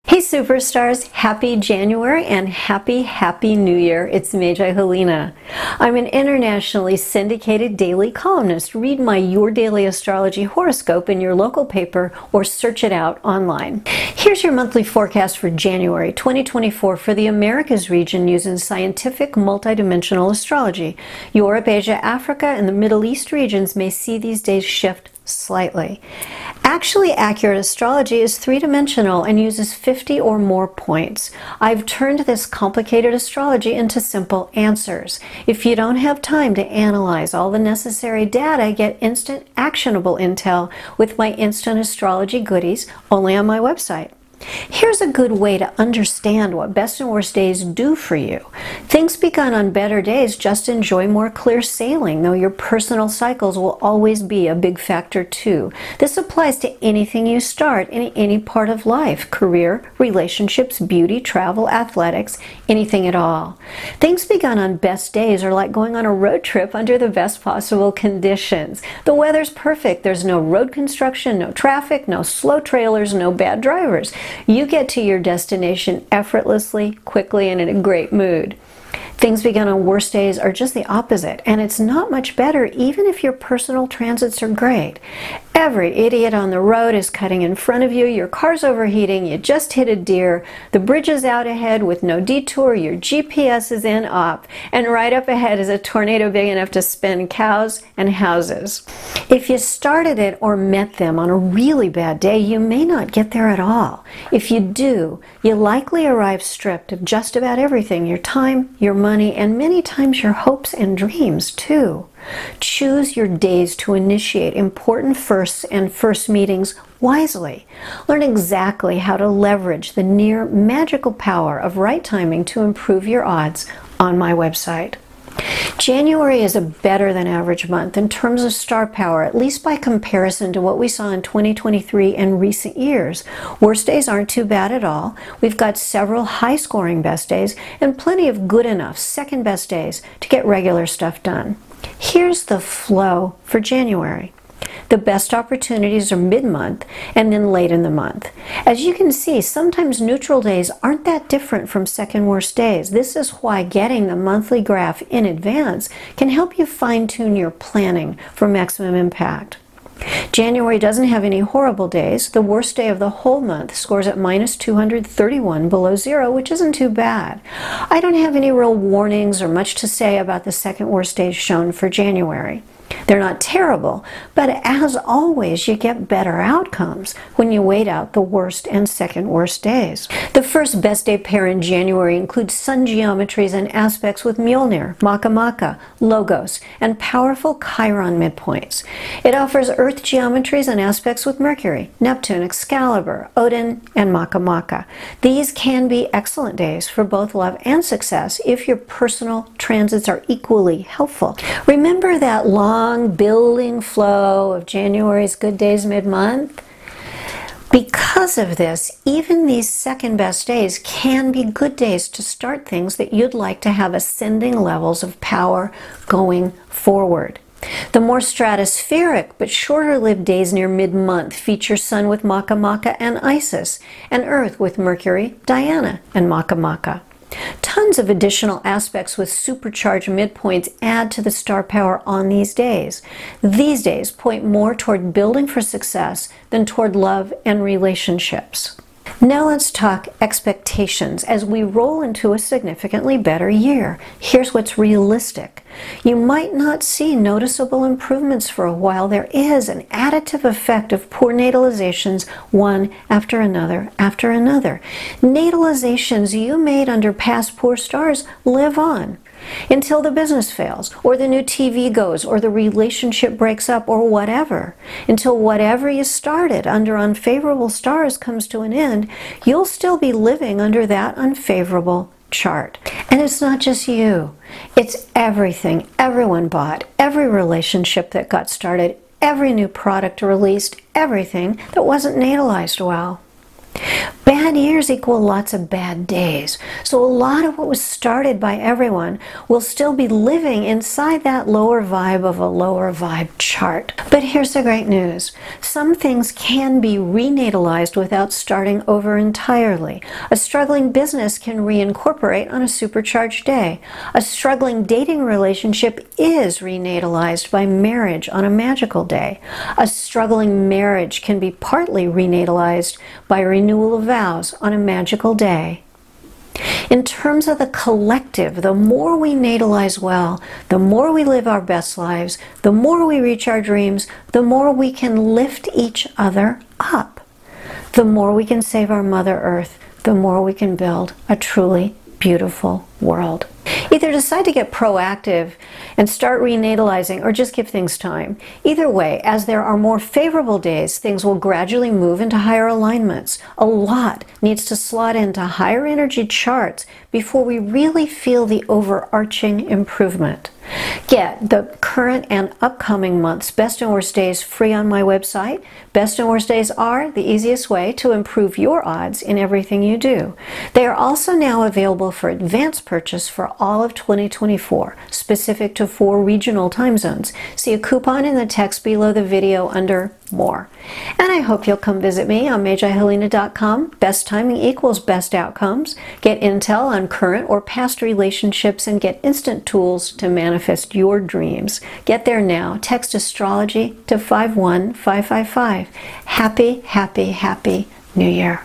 Hey superstars, happy January and happy New Year. It's Magi Helena. I'm an internationally syndicated daily columnist. Read my Your Daily Astrology horoscope in your local paper or search it out online. Here's your monthly forecast for January 2024 for the Americas region using scientific multidimensional astrology. Europe, Asia, Africa, and the Middle East regions may see these days shift slightly. Actually, accurate astrology is three-dimensional and uses 50 or more points. I've turned this complicated astrology into simple answers. If you don't have time to analyze all the necessary data, get instant actionable intel with my instant astrology goodies only on my website. Here's a good way to understand what best and worst days do for you. Things begun on better days just enjoy more clear sailing, though your personal cycles will always be a big factor too. This applies to anything you start in any part of life: career, relationships, beauty, travel, athletics, anything at all. Things begun on best days are like going on a road trip under the best possible conditions. The weather's perfect. There's no road construction, no traffic, no slow trailers, no bad drivers. You get to your destination effortlessly, quickly, and in a great mood. Things begun on worse days are just the opposite, and it's not much better even if your personal transits are great. Every idiot on the road is cutting in front of you, your car's overheating, you just hit a deer, the bridge is out ahead with no detour, your GPS is in op, and right up ahead is a tornado big enough to spin cows and houses. If you started it or met them on a really bad day, you may not get there at all. If you do, you likely arrive stripped of just about everything: your time, your money, and many times your hopes and dreams too. Choose your days to initiate important firsts and first meetings wisely. Learn exactly how to leverage the near magical power of right timing to improve your odds on my website. January is a better than average month in terms of star power, at least by comparison to what we saw in 2023 and recent years. Worst days aren't too bad at all. We've got several high-scoring best days and plenty of good enough second best days to get regular stuff done. Here's the flow for January. The best opportunities are mid-month and then late in the month. As you can see, sometimes neutral days aren't that different from second worst days. This is why getting the monthly graph in advance can help you fine-tune your planning for maximum impact. January doesn't have any horrible days. The worst day of the whole month scores at -231 below zero, which isn't too bad. I don't have any real warnings or much to say about the second worst days shown for January. They're not terrible, but as always, you get better outcomes when you wait out the worst and second worst days. The first best day pair in January includes sun geometries and aspects with Mjolnir, Maka, Logos, and powerful Chiron midpoints. It offers earth geometries and aspects with Mercury, Neptune, Excalibur, Odin, and Maka. These can be excellent days for both love and success if your personal transits are equally helpful. Remember that long building flow of January's good days mid-month? Because of this, even these second best days can be good days to start things that you'd like to have ascending levels of power going forward. The more stratospheric but shorter-lived days near mid-month feature Sun with Maka and Isis, and Earth with Mercury, Diana, and Maka. Tons of additional aspects with supercharged midpoints add to the star power on these days. These days point more toward building for success than toward love and relationships. Now let's talk expectations as we roll into a significantly better year. Here's what's realistic. You might not see noticeable improvements for a while. There is an additive effect of poor natalizations, one after another after another. Natalizations you made under past poor stars live on until the business fails, or the new TV goes, or the relationship breaks up, or whatever. Until whatever you started under unfavorable stars comes to an end, you'll still be living under that unfavorable chart. And it's not just you. It's everything everyone bought, every relationship that got started, every new product released, everything that wasn't natalized well. Bad bad years equal lots of bad days. So a lot of what was started by everyone will still be living inside that lower vibe of a lower vibe chart. But here's the great news. Some things can be renatalized without starting over entirely. A struggling business can reincorporate on a supercharged day. A struggling dating relationship is renatalized by marriage on a magical day. A struggling marriage can be partly renatalized by renewal of vows on a magical day. In terms of the collective, the more we natalize well, the more we live our best lives, the more we reach our dreams, the more we can lift each other up. The more we can save our Mother Earth, the more we can build a truly beautiful world. Either decide to get proactive and start renatalizing, or just give things time. Either way, as there are more favorable days, things will gradually move into higher alignments. A lot needs to slot into higher energy charts before we really feel the overarching improvement. Get the current and upcoming month's best and worst days free on my website. Best and worst days are the easiest way to improve your odds in everything you do. They are also now available for advance purchase for all of 2024, specific to 4 regional time zones. See a coupon in the text below the video under More. And I hope you'll come visit me on MagiHelena.com. Best timing equals best outcomes. Get intel on current or past relationships and get instant tools to manifest your dreams. Get there now. Text astrology to 51555. Happy, happy, happy New Year.